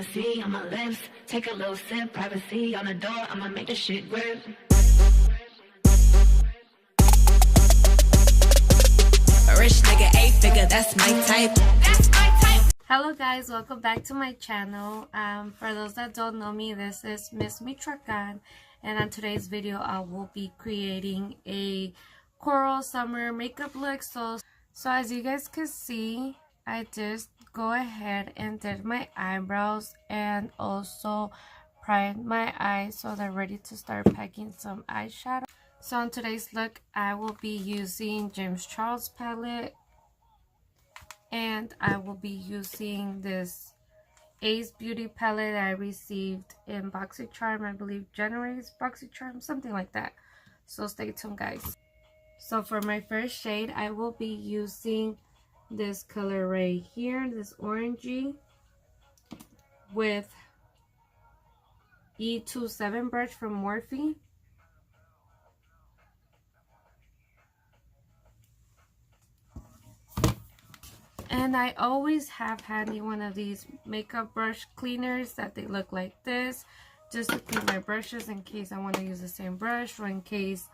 See on my lips, take a little sip, privacy on the door, I'ma make this shit grip. A rich nigga, 8-figure, that's my type. That's my type. Hello guys, welcome back to my channel. For those that don't know me, this is Miss Michoacan, and on today's video I will be creating a coral summer makeup look. So as you guys can see, I just go ahead and did my eyebrows and also primed my eyes so they're ready to start packing some eyeshadow. So on today's look, I will be using James Charles palette, and I will be using this Ace Beauty palette I received in Boxy Charm, I believe January's Boxy Charm, something like that. So stay tuned guys. So for my first shade, I will be using this color right here, this orangey, with E27 brush from Morphe. And I always have handy one of these makeup brush cleaners that they look like this, just to clean my brushes in case I want to use the same brush, or in case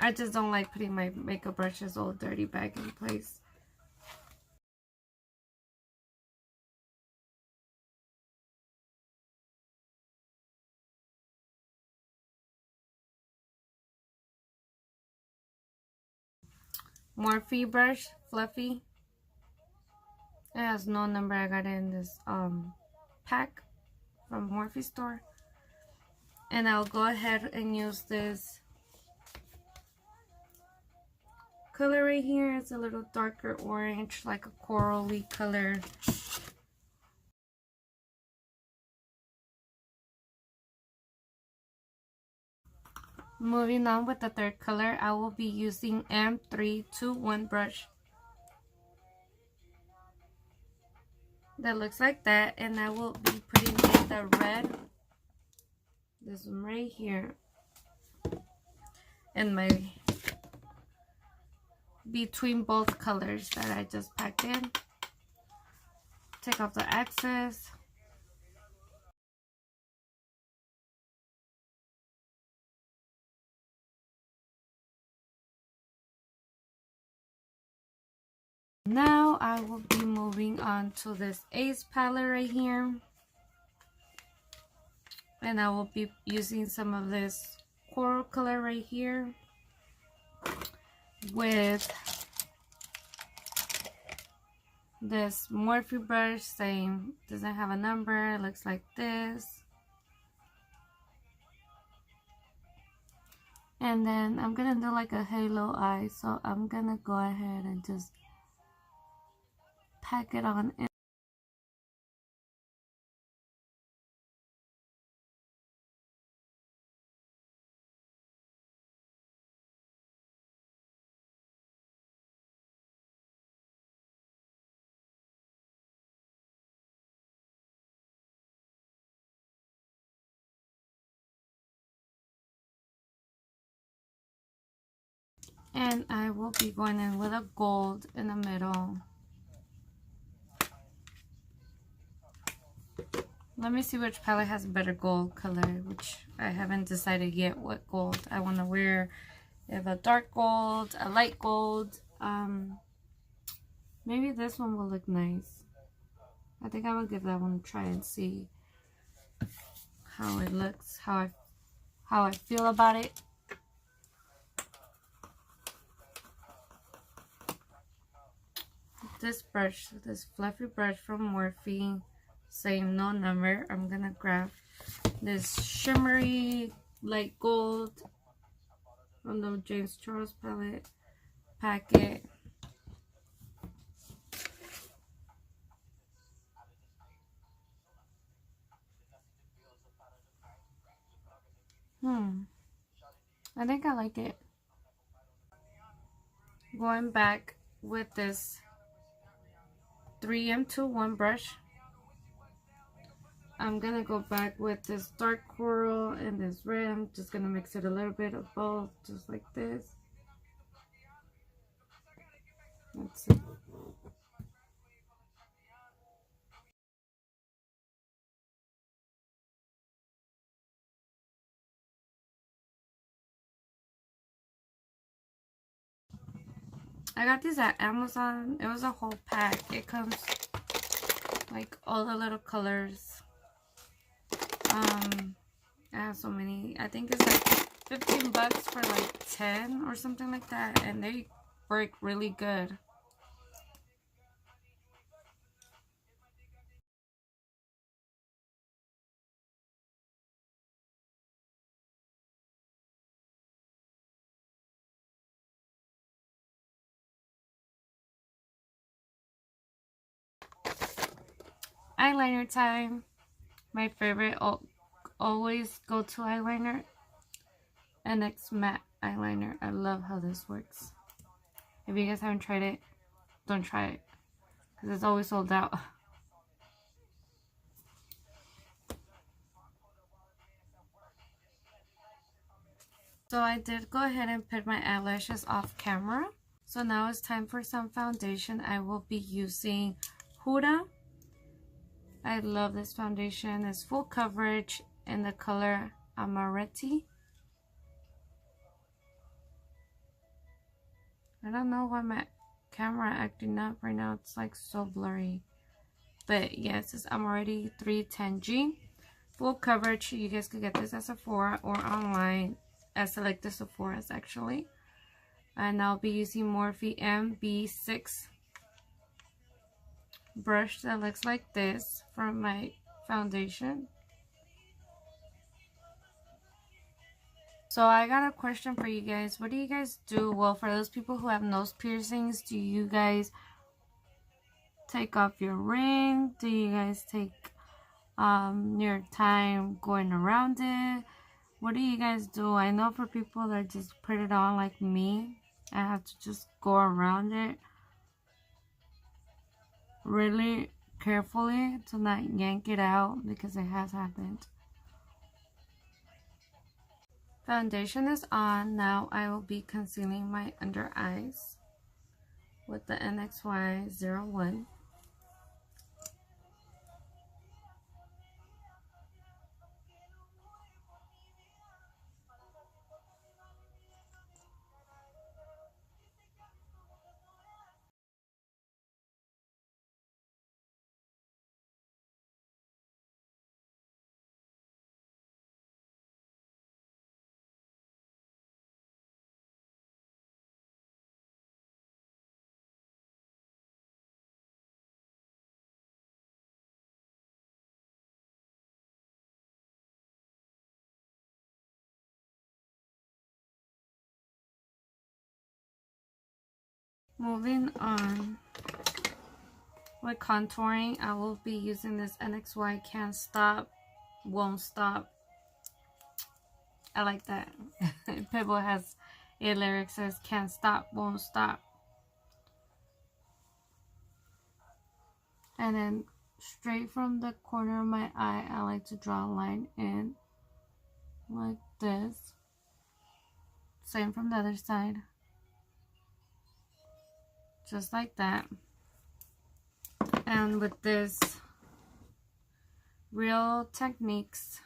I just don't like putting my makeup brushes all dirty back in place. Morphe brush, fluffy. It has no number. I got it in this pack from Morphe store. And I'll go ahead and use this color right here. It's a little darker orange, like a corally color. Moving on with the third color, I will be using M321 brush. That looks like that, and I will be putting in the red, this one right here, and my between both colors that I just packed in. Take off the excess. Now I will be moving on to this Ace palette right here, and I will be using some of this coral color right here with this Morphe brush. Same, doesn't have a number, it looks like this. And then I'm gonna do like a halo eye, so I'm gonna go ahead and just pack it on in. And I will be going in with a gold in the middle. Let me see which palette has a better gold color, which I haven't decided yet what gold I want to wear. I have a dark gold, a light gold. Maybe this one will look nice. I think I will give that one a try and see how it looks, how I feel about it. This brush, this fluffy brush from Morphe, same, no number. I'm gonna grab this shimmery light gold from the James Charles palette, pack it. I think I like it. Going back with this 3M21 brush, I'm gonna go back with this dark coral and this red. I'm just gonna mix it a little bit of both, just like this. That's it. I got these at Amazon. It was a whole pack. It comes like all the little colors. I have so many. I think it's like 15 bucks for like 10 or something like that, and they work really good. Eyeliner time. My favorite always go to eyeliner, NYX Matte eyeliner. I love how this works. If you guys haven't tried it, don't try it, because it's always sold out. So I did go ahead and put my eyelashes off camera. So now it's time for some foundation. I will be using HUDA. I love this foundation. It's full coverage in the color Amaretti. I don't know why my camera acting up right now. It's like so blurry. But yes, it's Amaretti 310G. Full coverage. You guys could get this at Sephora or online at selected Sephora's actually. And I'll be using Morphe MB6 brush that looks like this for my foundation. So I got a question for you guys. What do you guys do? Well, for those people who have nose piercings, do you guys take off your ring? Do you guys take your time going around it? What do you guys do? I know for people that just put it on like me, I have to just go around it really carefully to not yank it out, because it has happened. Foundation is on. Now I will be concealing my under eyes with the NYX 01. Moving on with contouring, I will be using this NYX Can't Stop, Won't Stop. I like that. Pebble has a lyric says can't stop, won't stop. And then straight from the corner of my eye, I like to draw a line in like this. Same from the other side. Just like that. And with this Real Techniques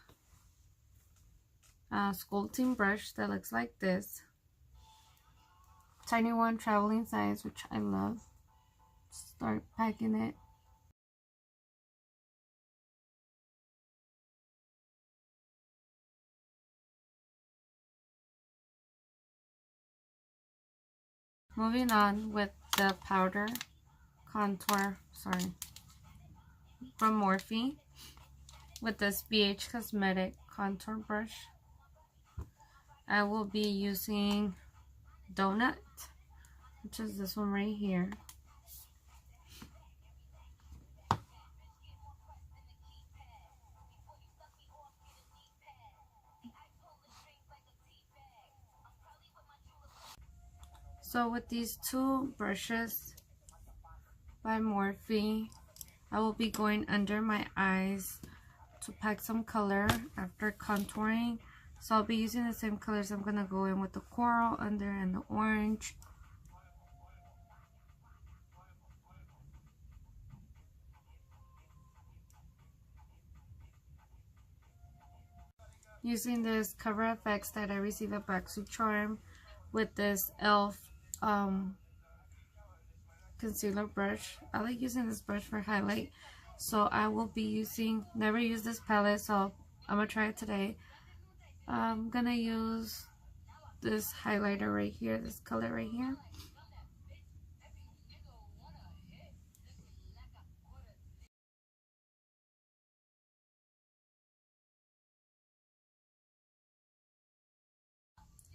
sculpting brush that looks like this. Tiny one, traveling size, which I love. Start packing it. Moving on with the powder contour, from Morphe with this BH Cosmetic contour brush. I will be using Donut, which is this one right here. So with these two brushes by Morphe, I will be going under my eyes to pack some color after contouring. So I'll be using the same colors. I'm going to go in with the coral under and the orange. Using this Cover FX that I received at Boxy Charm with this e.l.f. concealer brush. I like using this brush for highlight. So I will be using, never used this palette, so I'm gonna try it today. I'm gonna use this highlighter right here, this color right here.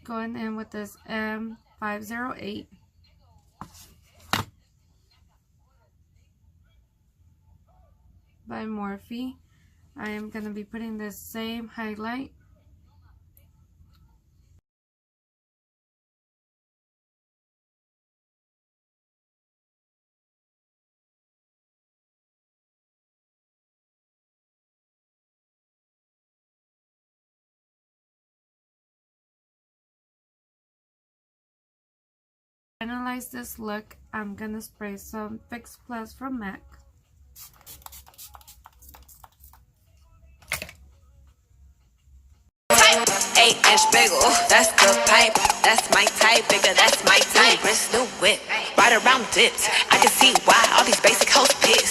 Going in with this M508. By Morphe. I am going to be putting this same highlight. To finalize this look, I'm going to spray some Fix Plus from MAC. Pipe, 8-inch bagel, that's the pipe. That's my type, bigger, that's my type. Wrist, new whip, right around dips. I can see why all these basic hoes pissed.